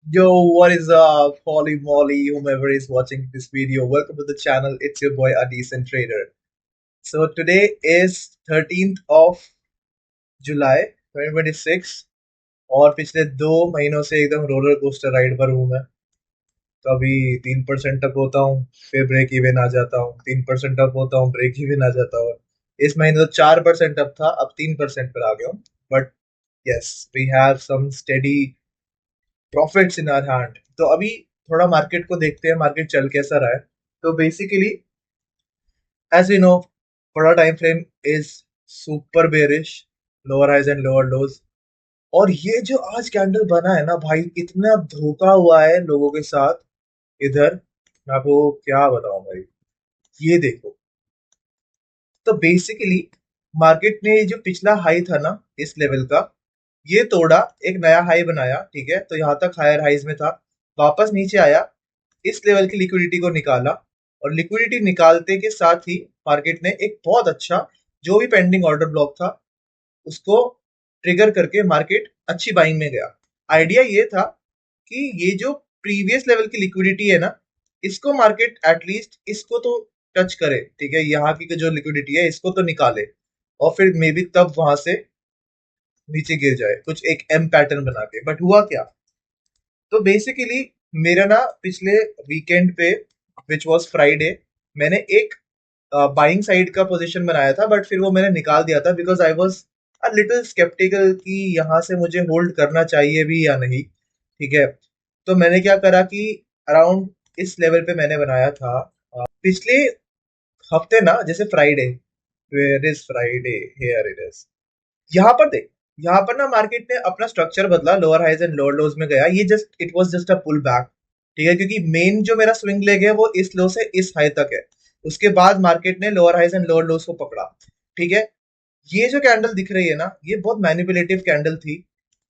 Yo, what is up, Holy Molly, whomever is watching this video? Welcome to the channel. It's your boy, A Decent Trader. So today is 13th of July 2026 और पिछले 2 महीनों से एकदम roller coaster ride पर हूँ मैं। कभी 3% तक होता हूँ, फिर ब्रेक इवन आ जाता हूँ, 3% तक होता हूँ, ब्रेक इवन आ जाता हूँ। इस महीने तो 4% अप था, अब 3% पर आ गया हूँ। But yes, we have some steady profits in our hand. तो अभी थोड़ा मार्केट को देखते हैं, मार्केट चल कैसा रहा है। तो बेसिकली एज वी नो, बड़ा time frame is super bearish, lower highs and lower lows. और ये जो आज कैंडल बना है ना भाई, इतना धोखा हुआ है लोगों के साथ इधर, मैं आपको क्या बताऊं भाई। ये देखो, तो बेसिकली मार्केट ने जो पिछला हाई था ना इस लेवल का, ये तोड़ा, एक नया हाई बनाया, ठीक है। तो यहाँ तक हायर हाइज में था, वापस नीचे आया, इस लेवल की लिक्विडिटी को निकाला, और लिक्विडिटी निकालते के साथ ही मार्केट ने एक बहुत अच्छा, जो भी पेंडिंग ऑर्डर ब्लॉक था उसको ट्रिगर करके मार्केट अच्छी बाइंग में गया। आइडिया ये था कि ये जो प्रीवियस लेवल की लिक्विडिटी है ना, इसको मार्केट एटलीस्ट इसको तो टच करे, ठीक है। यहाँ की जो लिक्विडिटी है इसको तो निकाले, और फिर मे बी तब वहां से नीचे गिर जाए कुछ एक एम पैटर्न बना के। बट हुआ क्या? तो बेसिकली मेरा ना पिछले वीकेंड पे, विच वॉज फ्राइडे, मैंने एक बाइंग साइड का पोजीशन बनाया था, बट फिर वो मैंने निकाल दिया था because I was a little skeptical कि यहाँ से मुझे होल्ड करना चाहिए भी या नहीं, ठीक है। तो मैंने क्या करा कि अराउंड इस लेवल पे मैंने बनाया था। पिछले हफ्ते ना, जैसे Friday, where is Friday, here it is, यहाँ पर देख, यहाँ पर ना मार्केट ने अपना स्ट्रक्चर बदला, lower highs and lower lows में गया। ये just it was just a pull back, ठीक है, क्योंकि मेन जो मेरा स्विंग लेग है वो इस लो से इस हाई तक है। उसके बाद मार्केट ने lower highs and lower lows को पकड़ा, ठीक है। ये जो कैंडल दिख रही है ना, ये बहुत मैनिपुलेटिव कैंडल थी,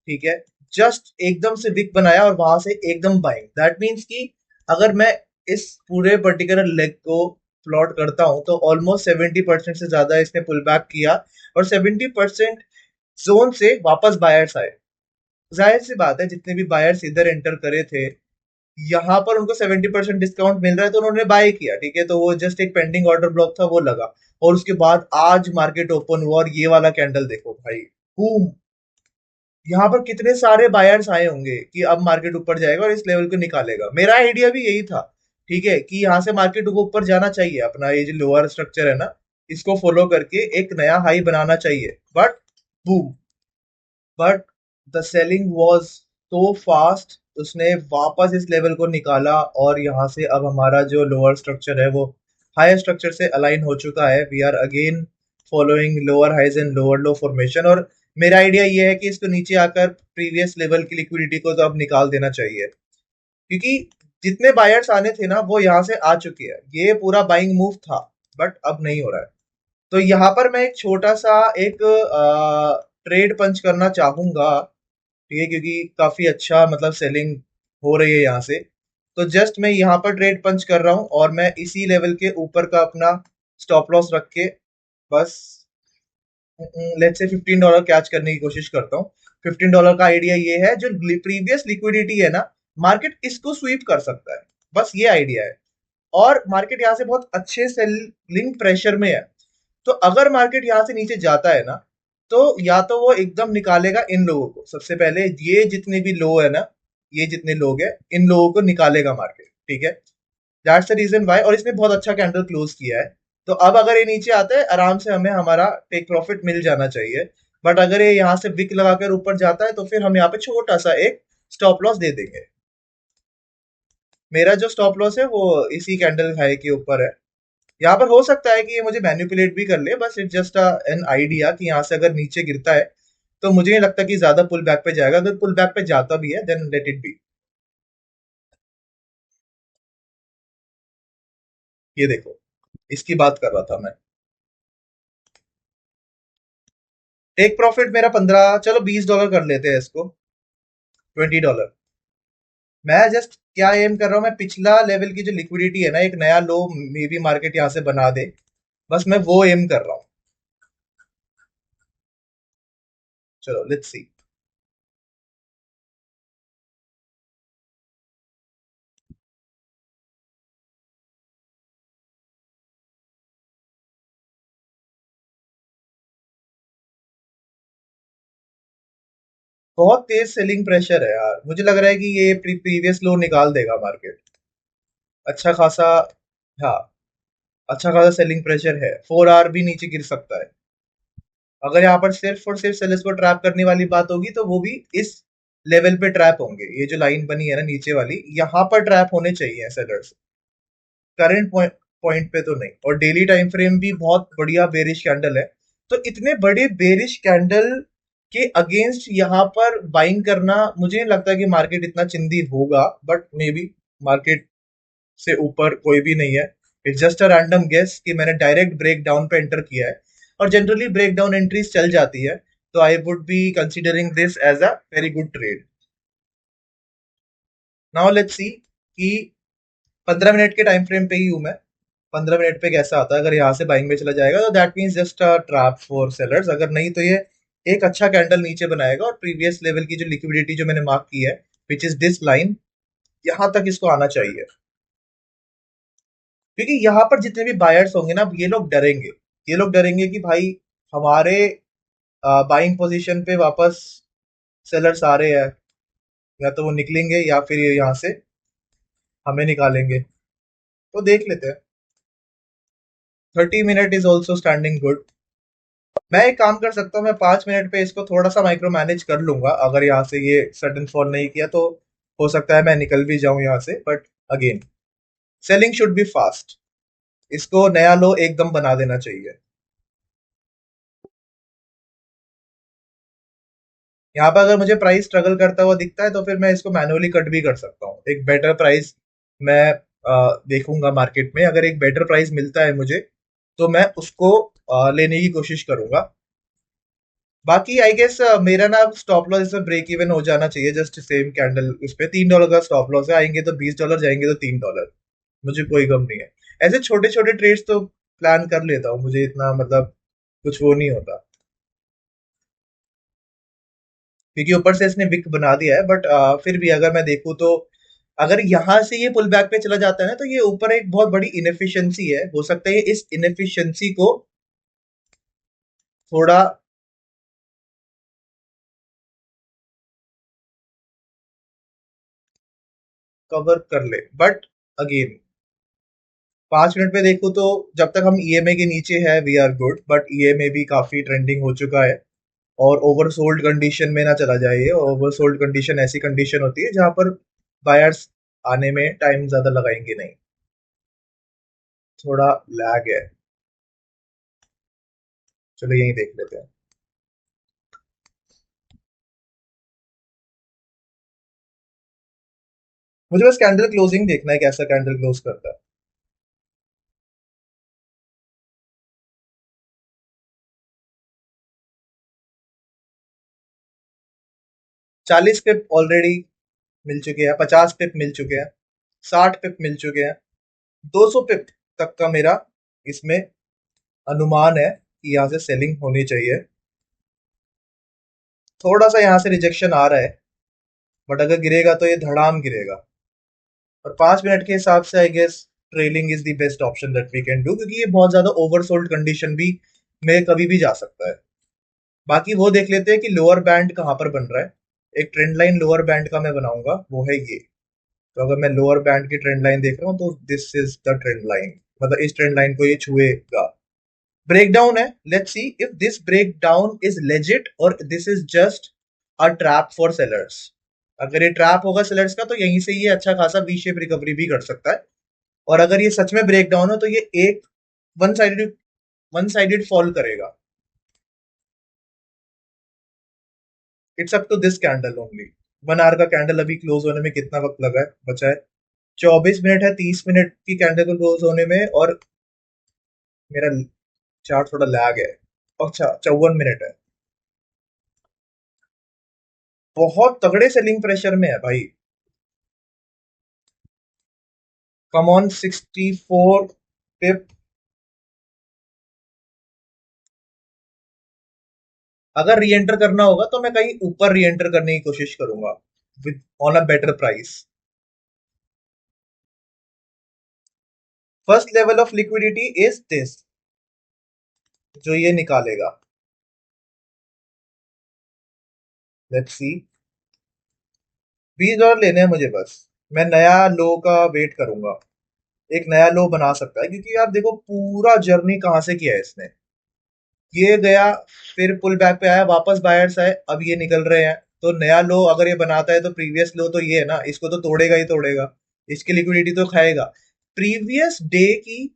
ठीक है। जस्ट एकदम से विक बनाया और वहां से एकदम बाइंग, दैट मीन्स कि अगर मैं इस पूरे पर्टिकुलर लेग को प्लॉट करता हूं तो ऑलमोस्ट 70% से ज्यादा इसने पुल बैक किया, और 70% जोन से वापस बायर्स आए। जाहिर सी बात है, जितने भी बायर्स इधर एंटर करे थे, यहाँ पर उनको 70% डिस्काउंट मिल रहा है तो उन्होंने बाय किया, ठीक है। तो वो जस्ट एक पेंडिंग ऑर्डर ब्लॉक था, वो लगा। और उसके बाद आज मार्केट ओपन हुआ और ये वाला कैंडल देखो भाई, बूम। यहाँ पर कितने सारे बायर्स आए होंगे कि अब मार्केट ऊपर जाएगा और इस लेवल को निकालेगा। मेरा आइडिया भी यही था, ठीक है, कि यहाँ से मार्केट को ऊपर जाना चाहिए, अपना ये जो लोअर स्ट्रक्चर है ना, इसको फॉलो करके एक नया हाई बनाना चाहिए। But boom, but the selling was so fast, उसने वापस इस लेवल को निकाला, और यहाँ से अब हमारा जो लोअर स्ट्रक्चर है वो हायर स्ट्रक्चर से अलाइन हो चुका है। We are again following lower highs and lower low formation, और मेरा आइडिया ये है कि इसको नीचे आकर प्रीवियस लेवल की लिक्विडिटी को तो अब निकाल देना चाहिए, क्योंकि जितने बायर्स आने थे ना वो यहाँ से आ चुके हैं। ये पूरा बाइंग मूव था, बट अब नहीं हो रहा है। तो यहाँ पर मैं एक छोटा सा एक ट्रेड पंच करना चाहूंगा, ठीक है, क्योंकि काफी अच्छा मतलब सेलिंग हो रही है यहाँ से। तो जस्ट मैं यहाँ पर ट्रेड पंच कर रहा हूँ, और मैं इसी लेवल के ऊपर का अपना स्टॉप लॉस रख के बस लेट्स से $15 कैच करने की कोशिश करता हूँ। $15 का आइडिया ये है, जो प्रीवियस लिक्विडिटी है ना, मार्केट इसको स्वीप कर सकता है, बस ये आइडिया है। और मार्केट यहाँ से बहुत अच्छे सेलिंग प्रेशर में है। तो अगर मार्केट यहाँ से नीचे जाता है ना, तो या तो वो एकदम निकालेगा इन लोगों को, सबसे पहले ये जितने भी लो है ना, ये जितने लोग हैं इन लोगों को निकालेगा मार्केट, ठीक है। दैट्स द रीजन वाई, और इसने बहुत अच्छा कैंडल क्लोज किया है। तो अब अगर ये नीचे आता है, आराम से हमें हमारा टेक प्रॉफिट मिल जाना चाहिए। बट अगर ये यहाँ से विक लगाकर ऊपर जाता है तो फिर हम यहाँ पे छोटा सा एक स्टॉप लॉस दे देंगे। मेरा जो स्टॉप लॉस है वो इसी कैंडल हाई के ऊपर है। यहाँ पर हो सकता है कि ये मुझे मैनिपुलेट भी कर ले, बस इट जस्ट एन आइडिया कि यहाँ से अगर नीचे गिरता है तो मुझे नहीं लगता कि ज्यादा पुल बैक पे जाएगा। अगर पुल बैक पे जाता भी है देन लेट इट बी। ये देखो, इसकी बात कर रहा था मैं। टेक प्रॉफिट मेरा 15, चलो $20 कर लेते हैं इसको, $20। मैं जस्ट क्या एम कर रहा हूँ, मैं पिछला लेवल की जो लिक्विडिटी है ना, एक नया लो मे बी मार्केट यहाँ से बना दे, बस मैं वो एम कर रहा हूँ। चलो लेट्स सी। बहुत तेज सेलिंग प्रेशर है यार, मुझे लग रहा है कि ये प्रीवियस लो निकाल देगा मार्केट। अच्छा खासा। हाँ, अच्छा खासा सेलिंग प्रेशर है, 4 आवर भी नीचे गिर सकता है। अगर यहाँ पर सिर्फ और सिर्फ सेलर्स को ट्रैप करने वाली बात होगी तो वो भी इस लेवल पे ट्रैप होंगे। ये जो लाइन बनी है ना नीचे वाली, यहाँ पर ट्रैप होने चाहिए सेलर्स, करंट पॉइंट पे तो नहीं। और डेली टाइम फ्रेम भी बहुत बढ़िया बेरिश कैंडल है। तो इतने बड़े बेरिश कैंडल के अगेंस्ट यहाँ पर बाइंग करना, मुझे नहीं लगता कि मार्केट इतना चिंदी होगा, बट मे बी मार्केट से ऊपर कोई भी नहीं है। It's just a random guess कि मैंने डायरेक्ट ब्रेक डाउन पे एंटर किया है, और जनरली ब्रेक डाउन एंट्रीज चल जाती है। तो I would be considering this as a very good trade. Now let's see कि 15 मिनट के टाइम फ्रेम पे ही हूं मैं। 15 मिनट पे कैसा आता है, अगर यहाँ से बाइंग में चला जाएगा तो that means just a trap for sellers. अगर नहीं तो ये एक अच्छा कैंडल नीचे बनाएगा, और प्रीवियस लेवल की जो लिक्विडिटी जो मैंने मार्क की है, विच इज दिस लाइन, यहाँ तक इसको आना चाहिए। क्योंकि यहाँ पर जितने भी बायर्स होंगे ना, ये लोग डरेंगे। ये लोग डरेंगे कि भाई हमारे बाइंग पोजीशन पे वापस सेलर्स आ रहे हैं, या तो वो निकलेंगे या फिर ये यहाँ से हमें निकालेंगे। तो देख लेते हैं। 30 minute is also standing good. मैं एक काम कर सकता हूँ, मैं 5 मिनट पे इसको थोड़ा सा माइक्रो मैनेज कर लूंगा। अगर यहाँ से ये सडन फॉल नहीं किया तो हो सकता है मैं निकल भी जाऊं यहाँ से, but again selling should be fast. इसको नया लो एकदम बना देना चाहिए। यहाँ पर अगर मुझे प्राइस स्ट्रगल करता हुआ दिखता है तो फिर मैं इसको मैनुअली कट भी कर सकता हूँ। एक बेटर प्राइस मैं देखूंगा मार्केट में। अगर एक बेटर प्राइस मिलता है मुझे तो मैं उसको लेने की कोशिश करूंगा। बाकी आई गेस मेरा ना स्टॉप लॉस इसमें ब्रेक इवन हो जाना चाहिए। जस्ट सेम कैंडल उस पे $3 का स्टॉप लॉस है। आएंगे तो $20, जाएंगे तो $3। मुझे कोई गम नहीं है। ऐसे छोटे छोटे ट्रेड्स तो प्लान कर लेता हूँ, मुझे इतना मतलब कुछ वो नहीं होता। क्योंकि ऊपर से इसने विक बना दिया है, बट फिर भी अगर मैं देखूँ तो अगर यहाँ से ये पुल बैक पे चला जाता है ना, तो ये ऊपर एक बहुत बड़ी इनएफिशिएंसी है। हो सकता है ये इस इनएफिशिएंसी को थोड़ा कवर कर ले, बट अगेन 5 मिनट पे देखूँ तो जब तक हम ईएमए के नीचे है we are good, but EMA भी काफी ट्रेंडिंग हो चुका है। और ओवरसोल्ड कंडीशन में ना चला जाए। ये ओवरसोल्ड कंडीशन ऐसी कंडीशन होती है जहां पर बायर्स आने में टाइम ज्यादा लगाएंगे नहीं। थोड़ा लैग है। चलो यही देख लेते हैं। मुझे बस कैंडल क्लोजिंग देखना है, कैसा कैंडल क्लोज करता है। 40 पिप ऑलरेडी मिल चुके हैं, 50 पिप मिल चुके हैं, 60 पिप मिल चुके हैं। 200 पिप तक का मेरा इसमें अनुमान है कि यहाँ से सेलिंग होनी चाहिए। थोड़ा सा यहाँ से रिजेक्शन आ रहा है, बट अगर गिरेगा तो ये धड़ाम गिरेगा। और 5 मिनट के हिसाब से I guess trailing is the best option that we can do, क्योंकि ये बहुत ज्यादा ओवरसोल्ड कंडीशन भी में कभी भी जा सकता है। बाकी वो देख लेते हैं कि लोअर बैंड कहाँ पर बन रहा है। एक ट्रेंड लाइन लोअर बैंड का मैं बनाऊंगा, वो है ये। तो अगर मैं लोअर बैंड की ट्रेंड लाइन देख रहा हूँ तो this is the trend line, मतलब इस ट्रेंड लाइन को ये छुएगा। ब्रेक डाउन है, let's see if this break down is legit और this is just a trap for sellers. अगर ये ट्रैप होगा सेलर्स का तो यहीं से ये अच्छा खासा वी शेप रिकवरी भी कर सकता है। और अगर ये सच में ब्रेक डाउन हो तो ये एक वन साइडेड फॉल करेगा। It's up to this candle only. 1 hour का कैंडल अभी क्लोज होने में कितना वक्त लगा है, बचा है 24 मिनट है। 30 मिनट की कैंडल को क्लोज होने में, और मेरा चार्ट थोड़ा लैग है। अच्छा, 54 मिनट है। बहुत तगड़े सेलिंग प्रेशर में है भाई। कम ऑन 64 पिप। अगर री एंटर करना होगा तो मैं कहीं ऊपर री एंटर करने की कोशिश करूंगा with on a better price. First level of liquidity is this, जो ये निकालेगा। Let's see. $20 लेने हैं मुझे बस। मैं नया लो का वेट करूंगा। एक नया लो बना सकता है, क्योंकि यार देखो पूरा जर्नी कहाँ से किया है इसने। ये गया, फिर पुल बैक पे आया, वापस बायर्स आए, अब ये निकल रहे हैं। तो नया लो अगर ये बनाता है तो प्रीवियस लो तो ये है ना, इसको तो तोड़ेगा ही तोड़ेगा। इसकी लिक्विडिटी तो खाएगा। प्रीवियस डे की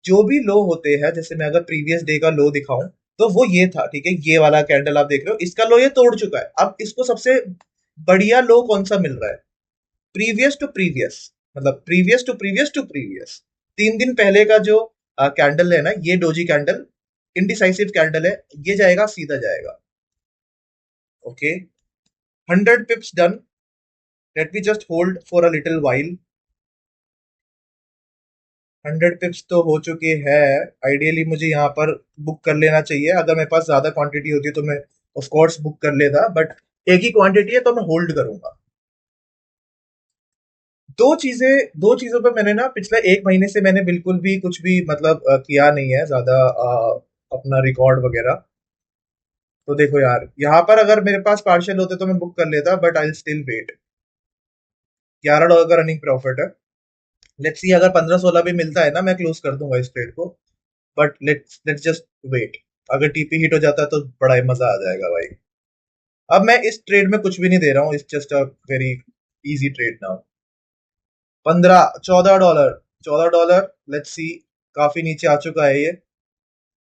जो भी लो होते हैं, जैसे मैं अगर प्रीवियस डे का लो दिखाऊं, तो वो ये था, ठीक है, ये वाला कैंडल आप देख रहे हो, इसका लो ये तोड़ चुका है। अब इसको सबसे बढ़िया लो कौन सा मिल रहा है? प्रीवियस टू प्रीवियस, मतलब previous to previous to previous. 3 दिन पहले का जो कैंडल है ना, ये डोजी कैंडल इंडिसाइसिव कैंडल है, ये जाएगा, सीधा जाएगा। Okay, 100 pips done. Let me just hold for a little while. 100 pips तो हो चुके हैं। आइडियली मुझे यहाँ पर बुक कर लेना चाहिए। अगर मेरे पास ज्यादा क्वांटिटी होती तो मैं ऑफ कोर्स बुक कर लेता, बट एक ही क्वांटिटी है तो मैं होल्ड करूंगा। दो चीजों पे मैंने ना पिछले 1 महीने से मैंने बिल्कुल भी कुछ भी मतलब किया नहीं है ज्यादा, अपना रिकॉर्ड वगैरह। तो देखो यार, यहाँ पर अगर मेरे पास पार्शियल होते तो मैं बुक कर लेता, बट आई स्टिल वेट। $11 का रनिंग प्रॉफिट है। लेट्स सी, अगर 15-16 भी मिलता है ना, मैं क्लोज कर दूंगा इस ट्रेड को। But let's let's just wait. अगर टीपी हिट हो जाता है तो बड़ा ही मजा आ जाएगा भाई। अब मैं इस ट्रेड में कुछ भी नहीं दे रहा हूँ, it's just a very easy trade now. 14 $14, $14। Let's see, काफी नीचे आ चुका है ये।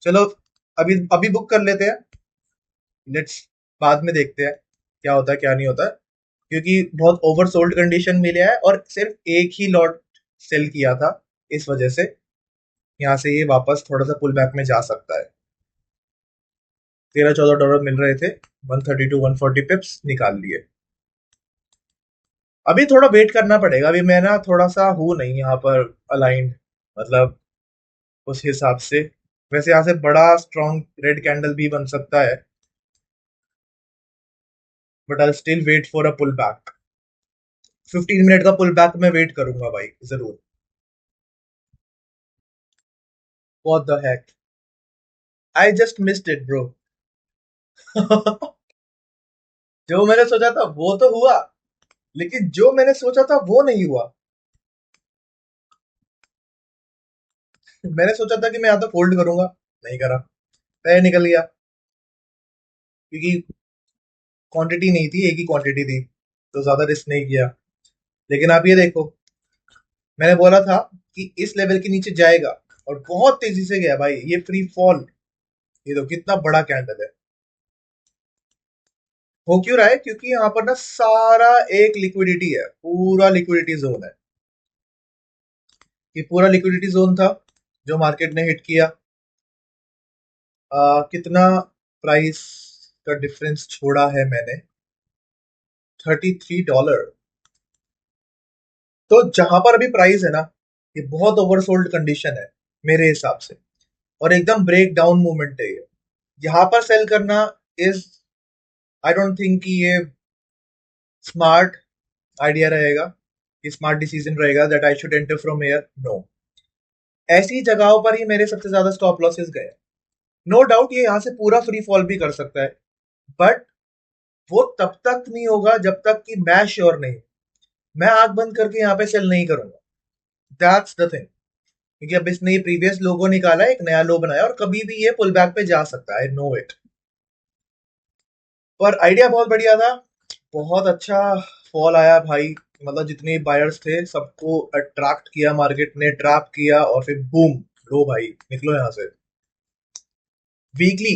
चलो, अभी अभी बुक कर लेते हैं। लेट्स बाद में देखते हैं क्या होता है क्या नहीं होता है, क्योंकि बहुत ओवर सोल्ड कंडीशन में लिया है और सिर्फ एक ही लॉट सेल किया था। इस वजह से यहाँ से ये वापस थोड़ा सा पुल बैक में जा सकता है। $13-14 मिल रहे थे, 130 to 140 पिप्स निकाल लिए। अभी थोड़ा वेट करना पड़ेगा। अभी मैं ना थोड़ा सा हूँ नहीं यहाँ पर अलाइंड, मतलब उस हिसाब से। वैसे यहाँ से बड़ा स्ट्रॉन्ग रेड कैंडल भी बन सकता है, but I still wait for a pull back. 15 मिनट का पुल बैक मैं वेट करूंगा भाई, जरूर। What the heck, I just missed it bro. जो मैंने सोचा था वो तो हुआ, लेकिन जो मैंने सोचा था वो नहीं हुआ। मैंने सोचा था कि मैं या तो फोल्ड करूंगा, नहीं करा, पैर निकल गया, क्योंकि क्वांटिटी नहीं थी, एक ही क्वांटिटी थी, तो ज्यादा रिस्क नहीं किया। लेकिन आप ये देखो, मैंने बोला था कि इस लेवल के नीचे जाएगा, और बहुत तेजी से गया भाई, ये फ्री फॉल। ये तो कितना बड़ा कैंडल है। हो क्यों रहा है? क्योंकि यहाँ पर ना सारा एक लिक्विडिटी है, पूरा लिक्विडिटी जोन है। ये पूरा लिक्विडिटी जोन था जो मार्केट ने हिट किया। कितना प्राइस का डिफरेंस छोड़ा है मैंने? $33। तो जहां पर अभी प्राइस है ना, ये बहुत ओवरसोल्ड कंडीशन है मेरे हिसाब से, और एकदम ब्रेक डाउन मूवमेंट है ये। यहाँ पर सेल करना इज, आई डोंट थिंक कि ये स्मार्ट आइडिया रहेगा, ये स्मार्ट डिसीजन रहेगा that I should enter from here. No, ऐसी जगहों पर ही मेरे सबसे ज्यादा स्टॉप लॉसेस गए। नो डाउट ये यहाँ से पूरा फ्री फॉल भी कर सकता है, बट वो तब तक नहीं होगा जब तक कि मैं श्योर नहीं। मैं आंख बंद करके यहाँ पे सेल नहीं करूंगा। That's the thing. क्योंकि अब इसने ये प्रीवियस लोगो निकाला है, एक नया लो बनाया, और कभी भी ये पुल बैक पे जा सकता है, नो इट। पर आइडिया बहुत बढ़िया था, बहुत अच्छा फॉल आया भाई। मतलब जितने बायर्स थे सबको अट्रैक्ट किया, मार्केट ने ट्रैप किया, और फिर बूम, लो भाई निकलो यहाँ से। वीकली,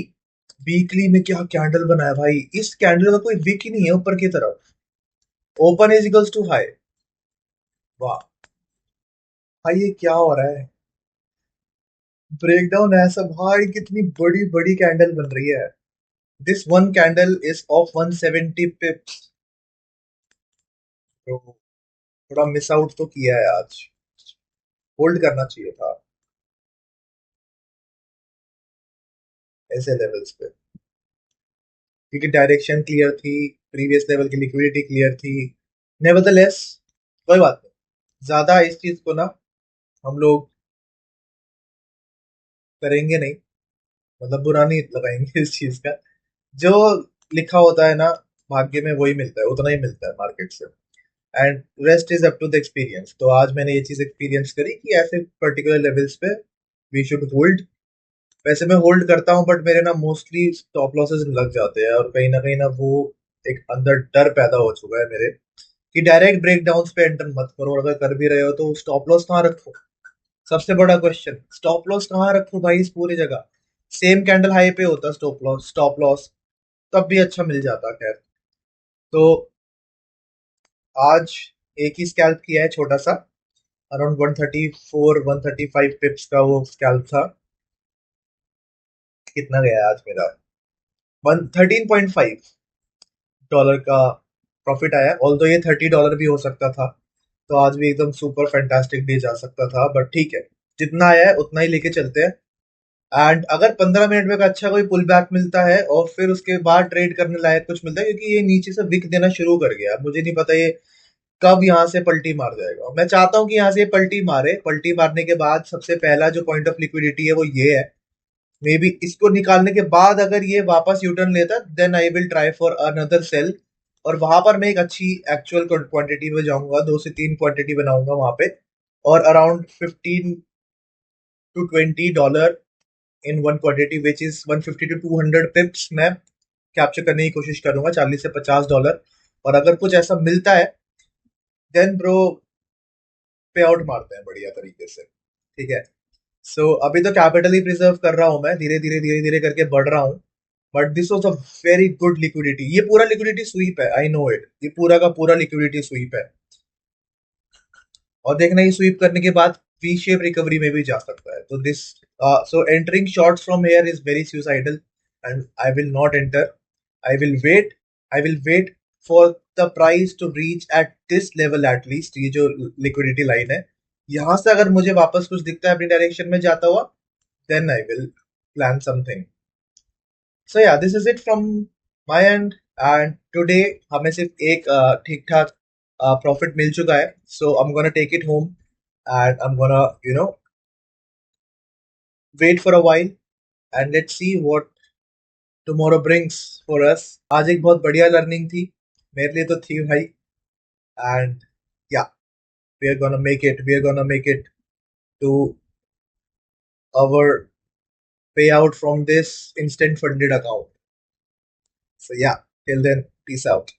वीकली में क्या कैंडल बनाया भाई! इस कैंडल का कोई विक ही नहीं है ऊपर की तरफ। Open is equals to high. वाह भाई, ये क्या हो रहा है? ब्रेकडाउन ऐसा भाई, कितनी बड़ी बड़ी कैंडल बन रही है। This one candle is of 170 पिप्स। तो थोड़ा मिस आउट तो किया है आज, होल्ड करना चाहिए था ऐसे लेवल्स पे, क्योंकि डायरेक्शन क्लियर थी, प्रीवियस लेवल की लिक्विडिटी क्लियर थी। नेवरदलेस, कोई बात नहीं, ज्यादा इस चीज को ना हम लोग करेंगे नहीं, मतलब बुरा नहीं लगाएंगे इस चीज का। जो लिखा होता है ना, भाग्य में वही मिलता है, उतना ही मिलता है मार्केट से। And rest is up to the experience. तो आज मैंने ये चीज एक्सपीरियंस करी कि ऐसे पर्टिकुलर लेवल्स पे वी शुड होल्ड। वैसे मैं होल्ड करता हूँ, बट मेरे ना मोस्टली स्टॉप लॉसेस लग जाते हैं, और कहीं ना वो एक अंदर डर पैदा हो चुका है मेरे कि डायरेक्ट ब्रेकडाउन पे एंटर मत करो, और अगर कर भी रहे हो तो स्टॉप लॉस कहाँ रखो। सबसे बड़ा क्वेश्चन, स्टॉप लॉस कहाँ रखो भाई इस पूरी जगह। सेम कैंडल हाई पे होता स्टॉप लॉस तब भी अच्छा मिल जाता। खैर, तो आज एक ही स्कैल्प किया है छोटा सा, अराउंड 134 135 पिप्स का वो स्कैल्प था। कितना गया आज मेरा, 13.5 डॉलर का प्रॉफिट आया। ऑल्दो ये $30 भी हो सकता था, तो आज भी एकदम सुपर फैंटास्टिक डे जा सकता था, बट ठीक है, जितना आया है उतना ही लेके चलते हैं। एंड अगर 15 मिनट में का अच्छा कोई पुल बैक मिलता है और फिर उसके बाद ट्रेड करने लायक कुछ मिलता है, क्योंकि ये नीचे से विक देना शुरू कर गया, मुझे नहीं पता ये कब यहाँ से पलटी मार जाएगा। मैं चाहता हूँ कि यहाँ से ये पलटी मारे, पलटी मारने के बाद सबसे पहला जो पॉइंट ऑफ लिक्विडिटी है वो ये है। मे बी इसको निकालने के बाद अगर ये वापस यूटर्न लेता, then I will try for another sell. और वहां पर मैं एक अच्छी एक्चुअल क्वांटिटी में जाऊंगा, 2 से 3 क्वांटिटी बनाऊंगा वहां पे, और around 15 to 20 dollar in one quantity which is 150 to 200 पिप्स मैं कैप्चर करने की कोशिश करूंगा, 40 से 50 डॉलर। और अगर कुछ ऐसा मिलता है, देन ब्रो पे आउट मारते हैं बढ़िया तरीके से। ठीक है। सो अभी तो कैपिटल ही प्रिजर्व कर रहा हूँ मैं, धीरे धीरे करके बढ़ रहा हूँ। But this was a very good liquidity, ये पूरा लिक्विडिटी स्वीप है, आई नो इट, ये पूरा का पूरा लिक्विडिटी स्वीप है। और देखना, ये स्वीप करने के बाद वी शेप रिकवरी में भी जा सकता है। तो this, so entering shorts from here is very suicidal, and I will not enter. I will wait, I will wait for the price to reach at this level at least, ये जो liquidity line है, यहां से अगर मुझे वापस कुछ दिखता है अपनी डायरेक्शन में जाता हुआ, then I will plan something. So yeah, this is it from my end. And today हमें सिर्फ एक ठीक ठाक प्रॉफिट मिल चुका है, so I am gonna take it home and I am gonna wait for a while and let's see what tomorrow brings for us. आज एक बहुत बढ़िया लर्निंग थी, मेरे लिए तो थी भाई। And yeah, we are gonna make it to our payout from this instant funded account. So yeah, till then, peace out.